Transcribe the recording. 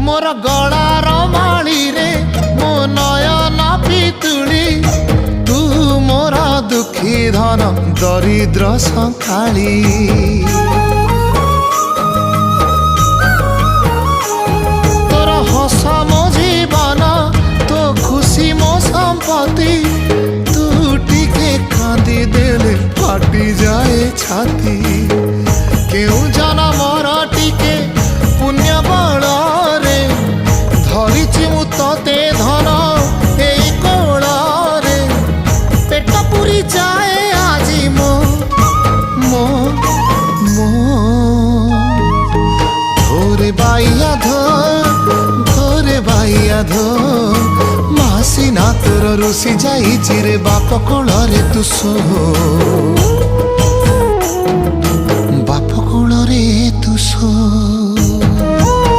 मोर गलार माली रे मो नयन पितुली तू मोर दुखी धन दरिद्र संकाली तोर हस मो जीवन तो खुशी मो संपत्ति तू टिके कांदी देले फाटी जाए छाती केउ जनमर टिके पुण्य बल रे धरिछि मु तते धन एई कोल रे पेट पुरी जाए आजी मो मो मो धोरे बाइया धोरे बाइया धो मासी ना तोर रुसी जाई चिरे बाप कोल रे तू सो।